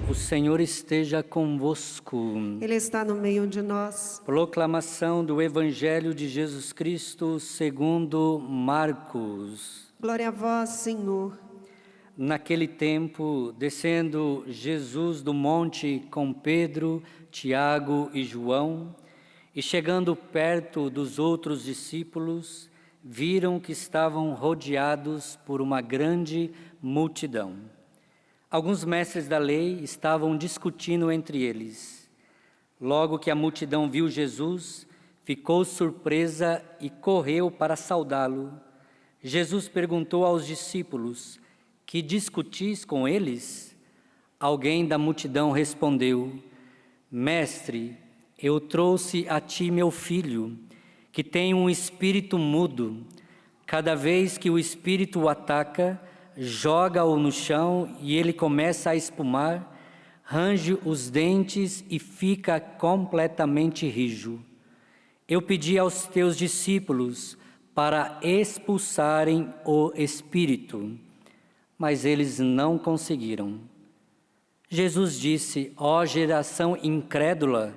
O Senhor esteja convosco. Ele está no meio de nós. Proclamação do Evangelho de Jesus Cristo segundo Marcos. Glória a vós, Senhor. Naquele tempo, descendo Jesus do monte com Pedro, Tiago e João, e chegando perto dos outros discípulos, viram que estavam rodeados por uma grande multidão. Alguns mestres da lei estavam discutindo entre eles. Logo que a multidão viu Jesus, ficou surpresa e correu para saudá-lo. Jesus perguntou aos discípulos: que discutis com eles? Alguém da multidão respondeu: Mestre, eu trouxe a ti meu filho, que tem um espírito mudo. Cada vez que o espírito o ataca, joga-o no chão e ele começa a espumar, range os dentes e fica completamente rijo. Eu pedi aos teus discípulos para expulsarem o espírito, mas eles não conseguiram. Jesus disse: ó geração incrédula,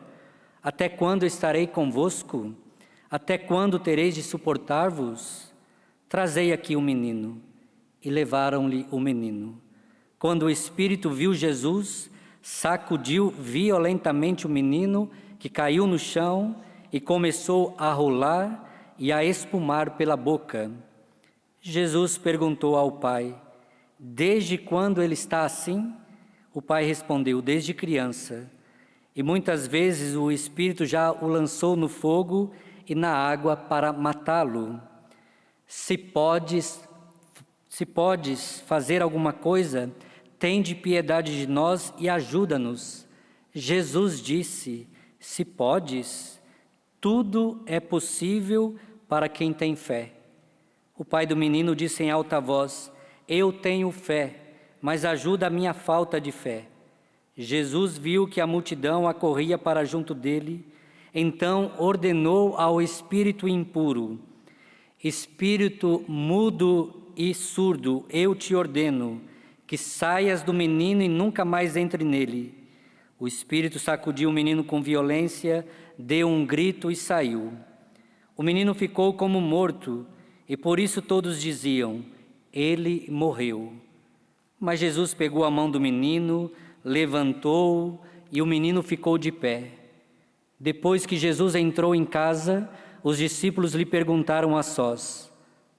até quando estarei convosco? Até quando tereis de suportar-vos? Trazei aqui o menino. E levaram-lhe o menino. Quando o espírito viu Jesus, sacudiu violentamente o menino, que caiu no chão e começou a rolar e a espumar pela boca. Jesus perguntou ao pai: desde quando ele está assim? O pai respondeu: desde criança. E muitas vezes o espírito já o lançou no fogo e na água para matá-lo. Se podes fazer alguma coisa, tende piedade de nós e ajuda-nos. Jesus disse: se podes, tudo é possível para quem tem fé. O pai do menino disse em alta voz: eu tenho fé, mas ajuda a minha falta de fé. Jesus viu que a multidão acorria para junto dele, então ordenou ao espírito impuro: espírito mudo e surdo, eu te ordeno que saias do menino e nunca mais entre nele. O espírito sacudiu o menino com violência, deu um grito e saiu. O menino ficou como morto, e por isso todos diziam: ele morreu. Mas Jesus pegou a mão do menino, levantou-o, e o menino ficou de pé. Depois que Jesus entrou em casa, os discípulos lhe perguntaram a sós: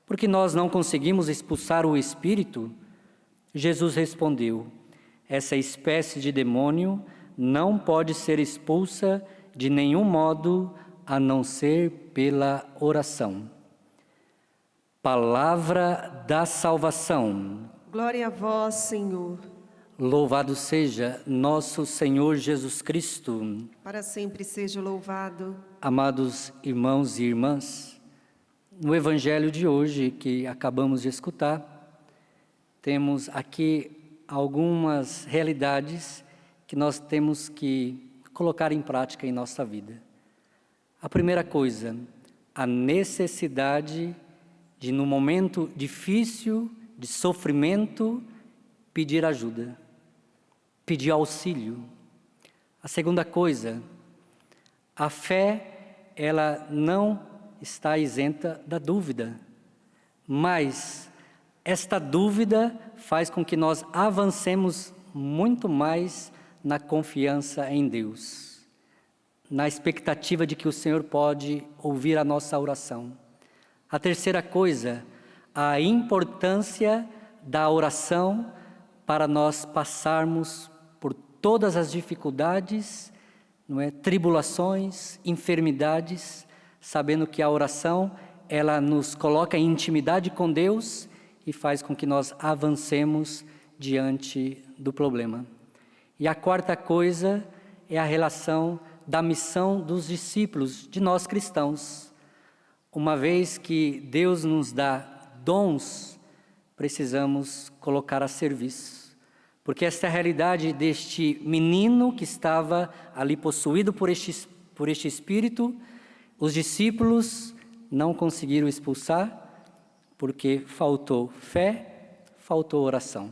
por que nós não conseguimos expulsar o espírito? Jesus respondeu: essa espécie de demônio não pode ser expulsa de nenhum modo a não ser pela oração. Palavra da salvação. Glória a vós, Senhor. Louvado seja nosso Senhor Jesus Cristo. Para sempre seja louvado. Amados irmãos e irmãs, no Evangelho de hoje que acabamos de escutar, temos aqui algumas realidades que nós temos que colocar em prática em nossa vida. A primeira coisa, a necessidade de, num momento difícil, de sofrimento, pedir ajuda, pedir auxílio. A segunda coisa, a fé, ela não está isenta da dúvida, mas esta dúvida faz com que nós avancemos muito mais na confiança em Deus, na expectativa de que o Senhor pode ouvir a nossa oração. A terceira coisa, a importância da oração para nós passarmos por todas as dificuldades, tribulações, enfermidades, sabendo que a oração, ela nos coloca em intimidade com Deus e faz com que nós avancemos diante do problema. E a quarta coisa é a relação da missão dos discípulos, de nós cristãos. Uma vez que Deus nos dá dons, precisamos colocar a serviço. Porque esta é a realidade deste menino que estava ali possuído por este espírito. Os discípulos não conseguiram expulsar porque faltou fé, faltou oração.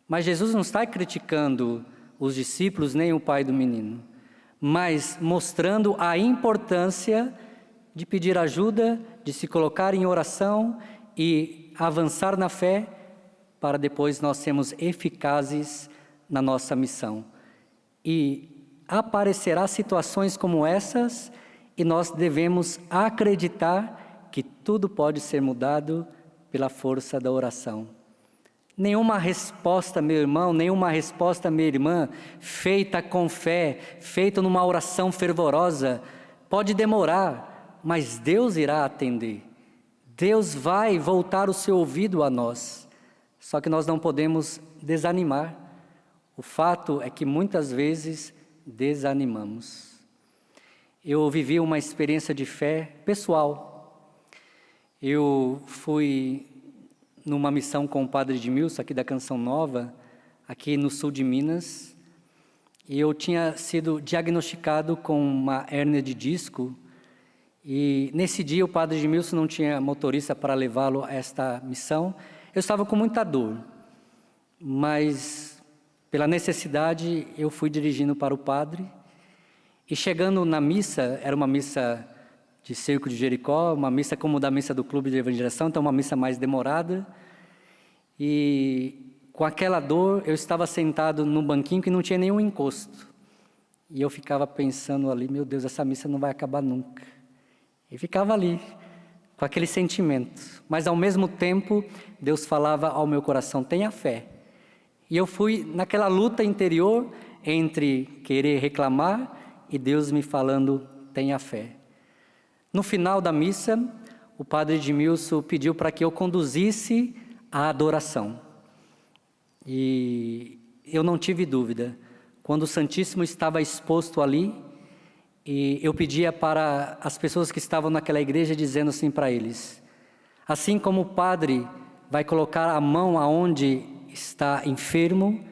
Mas Jesus não está criticando os discípulos, nem o pai do menino, mas mostrando a importância de pedir ajuda, de se colocar em oração e avançar na fé, para depois nós sermos eficazes na nossa missão. E aparecerá situações como essas, e nós devemos acreditar que tudo pode ser mudado pela força da oração. Nenhuma resposta, meu irmão, nenhuma resposta, minha irmã, feita com fé, feita numa oração fervorosa, pode demorar, mas Deus irá atender. Deus vai voltar o seu ouvido a nós. Só que nós não podemos desanimar. O fato é que muitas vezes desanimamos. Eu vivi uma experiência de fé pessoal. Eu fui numa missão com o padre Edmilson, aqui da Canção Nova, aqui no sul de Minas, e eu tinha sido diagnosticado com uma hérnia de disco, e nesse dia o padre Edmilson não tinha motorista para levá-lo a esta missão. Eu estava com muita dor, mas pela necessidade eu fui dirigindo para o padre, e chegando na missa, era uma missa de Cerco de Jericó, uma missa como da missa do Clube de Evangelização, então uma missa mais demorada, e com aquela dor eu estava sentado num banquinho que não tinha nenhum encosto, e eu ficava pensando ali, meu Deus, essa missa não vai acabar nunca, e ficava ali, com aquele sentimento, mas ao mesmo tempo, Deus falava ao meu coração, tenha fé, e eu fui naquela luta interior, entre querer reclamar, e Deus me falando, tenha fé. No final da missa, o padre Edmilson pediu para que eu conduzisse a adoração. E eu não tive dúvida. Quando o Santíssimo estava exposto ali, e eu pedia para as pessoas que estavam naquela igreja, dizendo assim para eles, assim como o padre vai colocar a mão aonde está enfermo,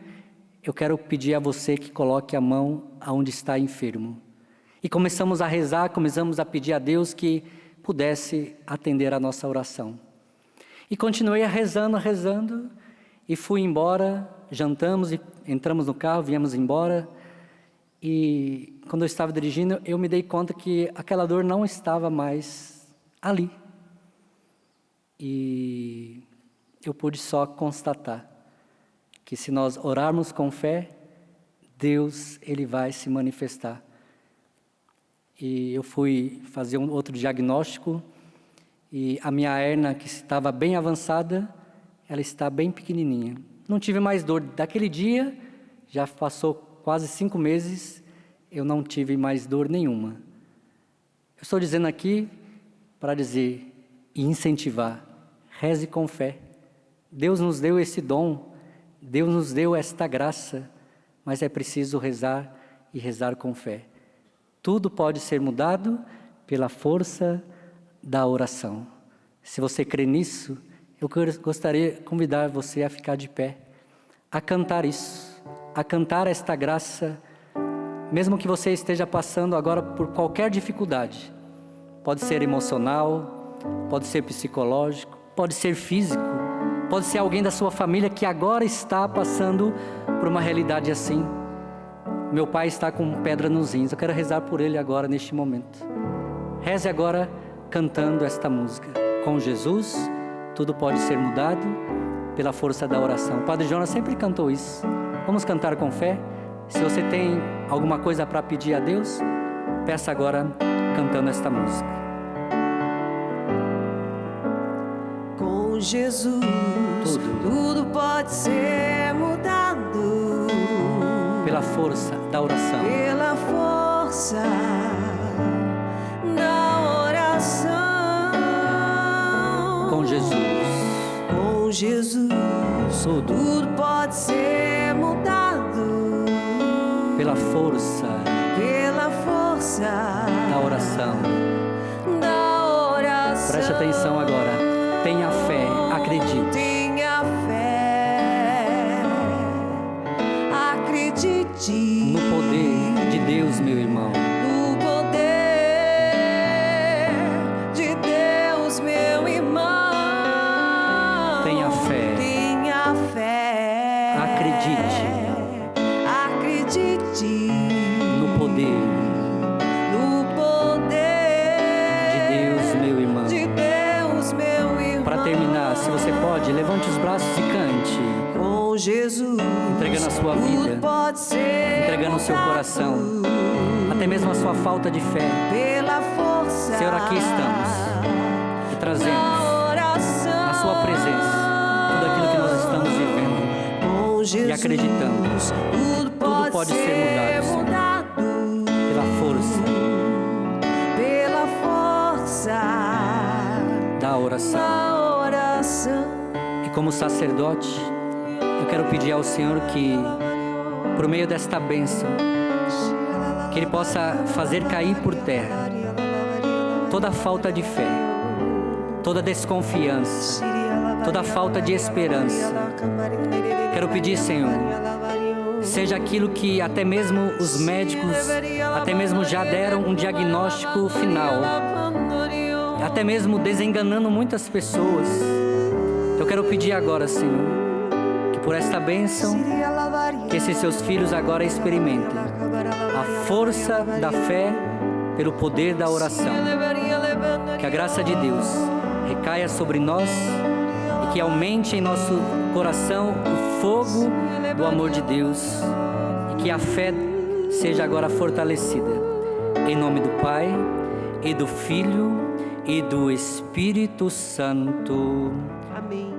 eu quero pedir a você que coloque a mão aonde está enfermo. E começamos a rezar, começamos a pedir a Deus que pudesse atender a nossa oração. E continuei rezando, e fui embora, jantamos, e entramos no carro, viemos embora, e quando eu estava dirigindo, eu me dei conta que aquela dor não estava mais ali. E eu pude só constatar que se nós orarmos com fé, Deus, Ele vai se manifestar. E eu fui fazer um outro diagnóstico, e a minha hérnia, que estava bem avançada, ela está bem pequenininha. Não tive mais dor. Daquele dia, já passou quase 5 meses, eu não tive mais dor nenhuma. Eu estou dizendo aqui para dizer e incentivar, reze com fé. Deus nos deu esse dom, Deus nos deu esta graça, mas é preciso rezar e rezar com fé. Tudo pode ser mudado pela força da oração. Se você crê nisso, eu gostaria de convidar você a ficar de pé, a cantar isso, a cantar esta graça, mesmo que você esteja passando agora por qualquer dificuldade. Pode ser emocional, pode ser psicológico, pode ser físico, pode ser alguém da sua família que agora está passando por uma realidade assim. Meu pai está com pedra nos rins, eu quero rezar por ele agora, neste momento. Reze agora, cantando esta música. Com Jesus, tudo pode ser mudado pela força da oração. O Padre Jonas sempre cantou isso. Vamos cantar com fé? Se você tem alguma coisa para pedir a Deus, peça agora, cantando esta música. Com Jesus, tudo pode ser mudado pela força da oração. Pela força da oração. Com Jesus. Com Jesus, tudo pode ser mudado pela força da oração. Preste atenção agora. Tenha fé, acredite. Tenha fé, acredite no poder de Deus, meu irmão. No poder de Deus, meu irmão. Tenha fé. Tenha fé. Acredite. Acredite terminar, se você pode, levante os braços e cante, Com Jesus, entregando a sua vida, tudo pode ser entregando o seu coração, até mesmo a sua falta de fé. pela força. Senhor, aqui estamos e trazemos na sua presença tudo aquilo que nós estamos vivendo e acreditando. Tudo pode ser mudado, Senhor, pela força da oração. E como sacerdote, eu quero pedir ao Senhor que, por meio desta bênção, que Ele possa fazer cair por terra toda falta de fé, toda desconfiança, toda falta de esperança. Quero pedir, Senhor, seja aquilo que até mesmo os médicos, até mesmo já deram um diagnóstico final, até mesmo desenganando muitas pessoas. Eu quero pedir agora, Senhor, que por esta bênção, que esses seus filhos agora experimentem a força da fé pelo poder da oração. Que a graça de Deus recaia sobre nós e que aumente em nosso coração o fogo do amor de Deus e que a fé seja agora fortalecida. Em nome do Pai, e do Filho, e do Espírito Santo. Amém.